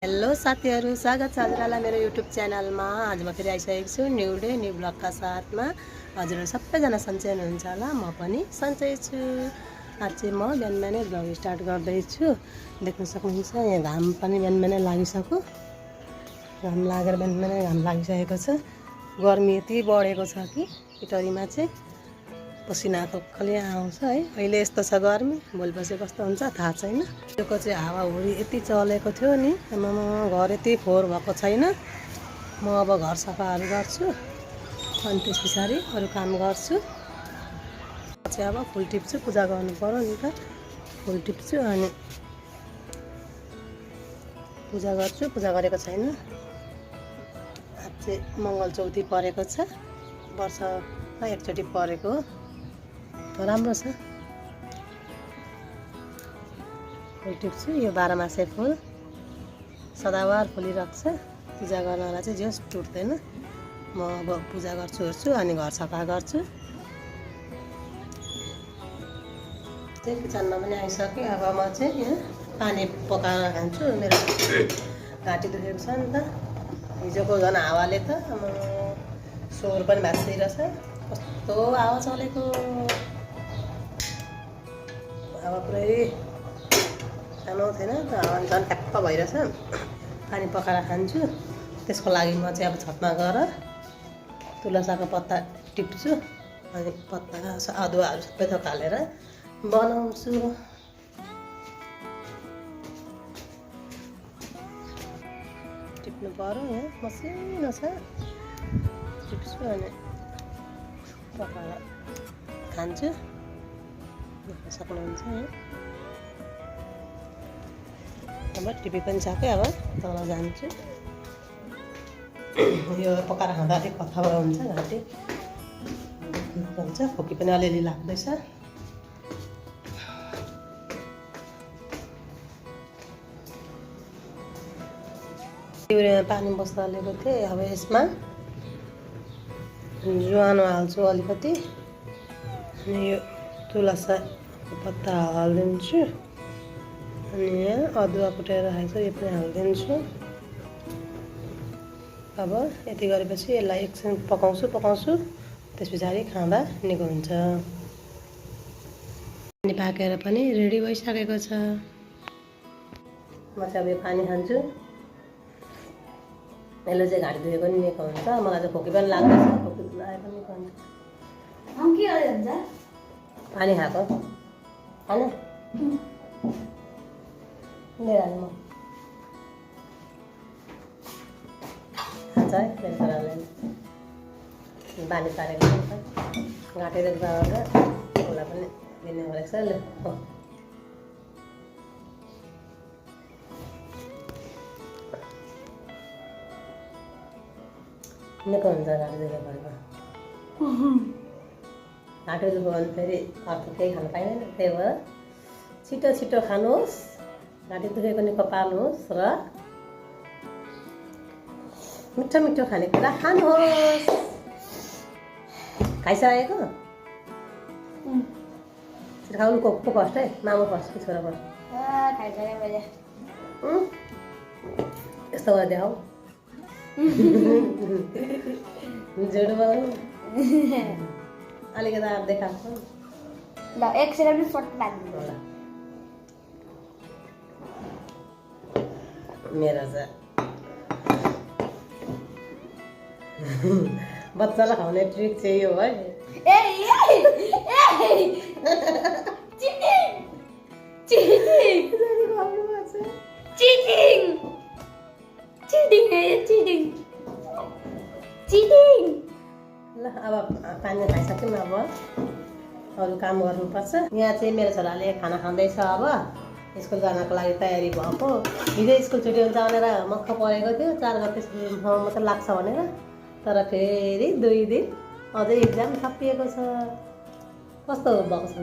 Hello साथीहरु, स्वागत छ हजुरलाई मेरो युट्युब च्यानलमा। आज म फेरि आइसकेको छु न्यू डे न्यू ब्लगका साथमा। हजुरहरु सबैजना सन्चै हुनुहुन्छ होला, म पनि सन्चै छु। आज चाहिँ म बिहानै ब्लग स्टार्ट गर्दैछु। देख्न सक्नुहुन्छ यहाँ घाम पनि बिहानै लागिसक्यो। घाम लागेर बिहानै घाम लागिसकेको छ। गर्मी यति बढेको छ कि पिटरीमा चाहिँ पसिना खलखली आउँछ है। अहिले यस्तो छ गर्मी, भोलिपछि कस्तो हुन्छ थाहा छैन। त्यो चाहिँ हावाहुरी यति चलेको थियो नि, घर यति फोहोर भएको छैन। म अब घर सफाहरू गर्छु अनि त्यस पछाडि अरू काम गर्छु। चाहिँ अब फुल टिप्छु, पूजा गर्नु पर्यो नि त। फुल टिप्छु अनि पूजा गर्छु। पूजा गरेको छैन। आज चाहिँ मङ्गल चौथी परेको छ, वर्षमा एकचोटि परेको हो। राम्रो छ। फुल टिप्छु। यो 12 मासे फुल सदाबार फुलिरहेको छ। पूजा गर्नलाई चाहिँ जस टुट्दैन। म अब पूजा गर्छु अनि घर सफा गर्छु। चाहिँ किचनमा पनि आइसकेँ। अब म चाहिँ यहाँ पानी पकाएर खान्छु। मेरो घाँटी दुखेको छ नि त। हिजोको झन् हावाले त स्वर पनि भाँचिरहेछ। कस्तो हावा चलेको, हावा पुरै सानो थिएन त, हावा झन् ट्याप्प भइरहेछ। पानी पकाएर खान्छु। त्यसको लागि म चाहिँ अब छतमा गएर तुलसाको पत्ता टिप्छु अनि पत्ता अदुवाहरू सबै थोक हालेर बनाउँछु। टिप्नु पर्यो, यहाँ मसिनो छ। टिप्छु अनि पकाएर खान्छु। देख्न सक्नुहुन्छ यहाँ। अब टिपी पनि सकेँ। अब तल जान्छु। यो पकाएर खाँदा अलिक कथा हुन्छ, घाँटी हुन्छ, खोकी पनि अलिअलि लाग्दैछ। पानी बस्दा हालेको थिएँ। अब यसमा ज्वानो हाल्छु अलिकति अनि यो तुलसाको पत्ता हालिदिन्छु अनि यहाँ अदुवा कुटेर राखेको छ, यो पनि हालिदिन्छु। अब यति गरेपछि यसलाई एकछिन पकाउँछु। त्यस पछाडि खाँदा निको हुन्छ। पानी पाकेर पनि रेडी भइसकेको छ। म चाहिँ अब यो पानी खान्छु। यसले चाहिँ घाँटी दुखेको पनि निको हुन्छ। मलाई चाहिँ खोकी पनि लाग्दैछ, खोकी आए पनि निको हुन्छ। पानी खाएको होइन लिएर आएँ म। खान्छ है मेरो छोराले, बानी पारेको हुन्छ। घाँटी दुख्दा उसलाई पनि दिने गरेको छ। निको हुन्छ घाँटी दुखेको भनेको। घाँटी दुख्यो भने फेरि अर्को केही खानु पाइँदैन। त्यही भएर छिटो छिटो खानुहोस्, घाँटी दुखेको निको पार्नुहोस् र मिठो मिठो खानेकुरा खानुहोस्। खाइसकेको खाउनु को फर्स्ट है, मामु फर्स्ट कि छोरा फर्स्ट? यस्तो गरेर देखाऊ। जोड बनाउनु अलिकति आएर देखाएको ल। एक सेकेन्ड फोटो लाग्नु होला मेरो चाहिँ। बच्चालाई खुवाउने ट्रिक चाहिँ यो है। ल अब पानी खाइसक्यौँ। अब अरू काम गर्नुपर्छ। यहाँ चाहिँ मेरो छोराले खाना खाँदैछ। अब स्कुल जानको लागि तयारी भएको। हिजो स्कुल छुट्टी हुन्छ भनेर मक्ख परेको थियो, 4 गते मात्रै लाग्छ भनेर। तर फेरि 2 दिन अझै इक्जाम थपिएको छ। कस्तो भएको छ,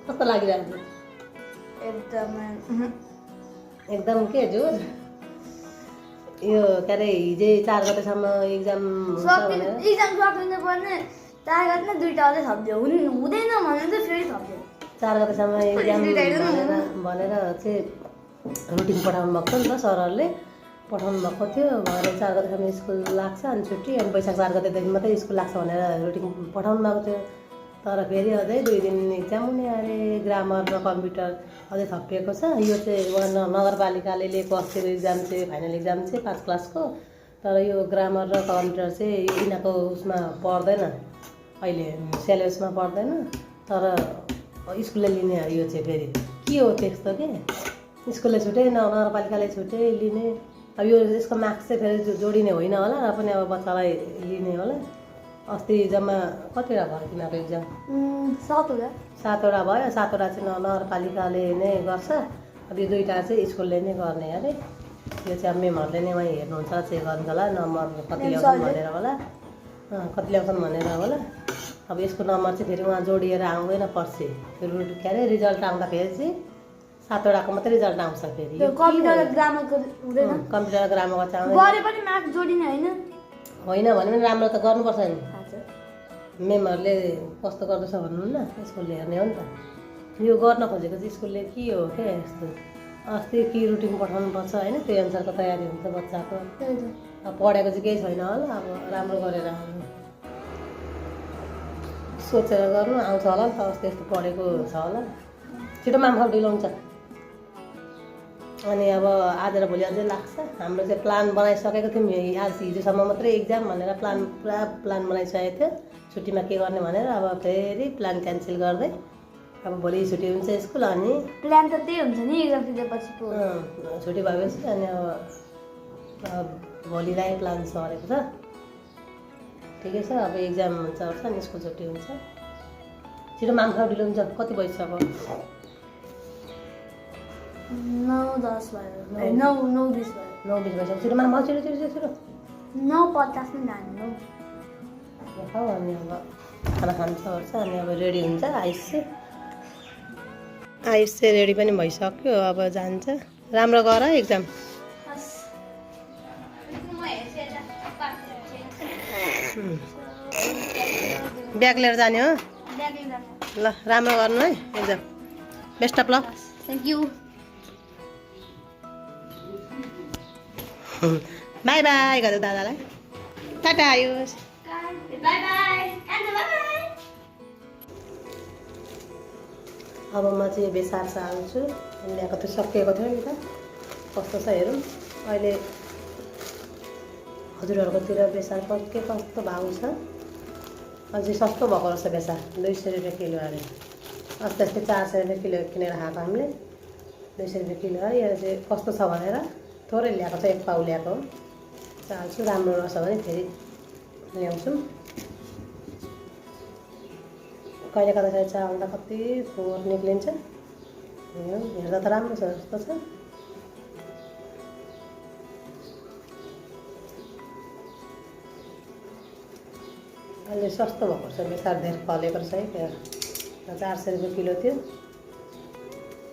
कस्तो लागिरहेको छ? एकदम के जोर। यो के अरे हिजै 4 गतेसम्म इक्जाम हुन्छ भनेर। इक्जाम सकिनु पर्ने 4 गते नै 2टा अझै थप्दियो। हुँदैन भने चाहिँ फेरि थप्दियो। 4 गतेसम्म इक्जाम भनेर चाहिँ रुटिन पठाउनु भएको थियो नि त सरहरूले पठाउनु भएको थियो भरे 4 गतेसम्म स्कुल लाग्छ अनि छुट्टी अनि वैशाख 4 गतेदेखि मात्रै स्कुल लाग्छ भनेर रुटिन पठाउनु भएको थियो तर फेरि अझै 2 दिन इक्जाम हुने अरे ग्रामर र कम्प्युटर अझै थपिएको छ यो चाहिँ नगरपालिकाले लिएको अस्तिको इक्जाम चाहिँ फाइनल इक्जाम चाहिँ 5 क्लासको तर यो ग्रामर र कम्प्युटर चाहिँ यिनीहरूको उसमा पर्दैन अहिले सिलेबसमा पर्दैन तर स्कुलले लिने अरे यो चाहिँ फेरि के हो त्यस्तो के स्कुलले छुट्टै नगरपालिकाले छुट्टै लिने अब यो यसको मार्क्स चाहिँ फेरि जोडिने होइन होला र पनि अब बच्चालाई लिने होला अस्ति जम्मा कतिवटा भयो तिमीहरूको इक्जाम 7वटा भयो 7वटा चाहिँ नगरपालिकाले नै गर्छ अब यो 2टा चाहिँ स्कुलले नै गर्ने अरे यो चाहिँ अब मेमहरूले नै वहीँ हेर्नुहुन्छ चेक गर्नुहुन्छ होला नम्बर कति ल्याउँछन् भनेर होला कति ल्याउँछन् भनेर होला अब यसको नम्बर चाहिँ फेरि उहाँ जोडिएर आउँदैन पर्सि फेरि के अरे रिजल्ट आउँदाखेरि चाहिँ 7वटाको मात्रै रिजल्ट आउँछ फेरि कम्प्युटर ग्रामरको हुँदैन कम्प्युटर ग्रामरको चाहिँ गरे पनि मार्क्स जोडिने होइन होइन भने पनि राम्रो त गर्नुपर्छ नि मेमहरूले कस्तो गर्दैछ भन्नुहुन्न स्कुलले हेर्ने हो नि त यो गर्न खोजेको चाहिँ स्कुलले के हो क्या यस्तो अस्ति के रुटिन पठाउनु पर्छ होइन त्यही अनुसारको तयारी हुन्छ बच्चाको अब पढेको चाहिँ केही छैन होला अब राम्रो गरेर आउनु सोचेर गर्नु आउँछ होला नि त अस्ति यस्तो पढेको छ होला छिटो मामखाउ ढिलो हुन्छ अनि अब आज र भोलि अझै लाग्छ हाम्रो चाहिँ प्लान बनाइसकेको थियौँ आज हिजोसम्म मात्रै इक्जाम भनेर पुरा प्लान बनाइसकेको थियो छुट्टीमा के गर्ने भनेर अब फेरि प्लान क्यान्सल गर्दै अब भोलि छुट्टी हुन्छ स्कुल अनि प्लान त त्यही हुन्छ नि एक्जाम दिएपछिको छुट्टी भएपछि अनि अब भोलिलाई प्लान सरेको छ ठिकै छ अब इक्जाम हुन्छ अनि स्कुल छुट्टी हुन्छ छिटो मामखाउ ढिलो हुन्छ कति भइसक्यो 9:10 भयो 9:20 भयो 9:20 भइसक्यो छिटो माम छिटो छिटो छिटो 9:50 मा जाने खाऊ अनि अब खाना खान्छ ओर्छ अनि अब रेडी हुन्छ आयुष चाहिँ रेडी पनि भइसक्यो अब जान्छ राम्रो गर एक्जाम ब्याग लिएर जाने हो ल राम्रो गर्नु है exam best of lock thank you by by गर्नु दादालाई टाटा आयुष बाई बाई अब म चाहिँ बेसार हाल्छु ल्याएको त सकिएको थियो नि त कस्तो छ हेरौँ अहिले हजुरहरूकोतिर बेसार के कस्तो भाउ छ अझै सस्तो भएको रहेछ बेसार 200 रुपियाँ किलो अरे अस्ति 400 रुपियाँ किलो किनेर खाएको हामीले 200 रुपियाँ किलो है यो चाहिँ कस्तो छ भनेर थोरै ल्याएको छ 1 पाउ ल्याएको चाल्छु राम्रो रहेछ भने फेरि ल्याउँछौँ कहिले कता चाल्दा कति फोहोर निक्लिन्छ हेर्दा त राम्रो छ जस्तो छ अहिले सस्तो भएको छ बेसार धेर फलेको रहेछ है त्यो 400 रुपियाँ किलो थियो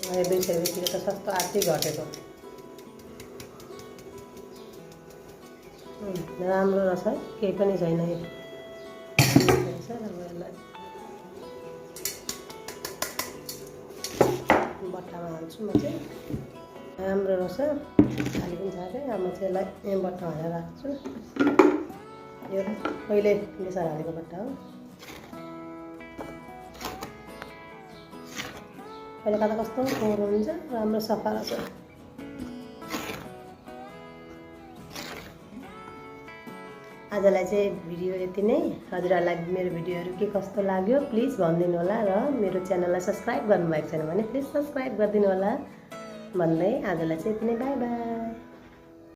अहिले 200 रुपियाँ किलो त सस्तो आधी घटेको राम्रो रहेछ केही पनि छैन बट्टामा हाल्छु म चाहिँ राम्रो रहेछ खालि पनि छ क्या अब म चाहिँ यसलाई यहाँ बट्टा हालेर राख्छु यो पहिले बेसार हालेको बट्टा हो कहिले कता कस्तो फोहोर हुन्छ राम्रो सफा रहेछ आजलाई चाहिँ भिडियो यति नै हजुरहरूलाई मेरो भिडियोहरू के कस्तो लाग्यो प्लिज भनिदिनु होला र मेरो च्यानललाई सब्सक्राइब गर्नुभएको छैन भने प्लिज सब्सक्राइब गरिदिनु होला भन्दै आजलाई चाहिँ यति नै बाई बाई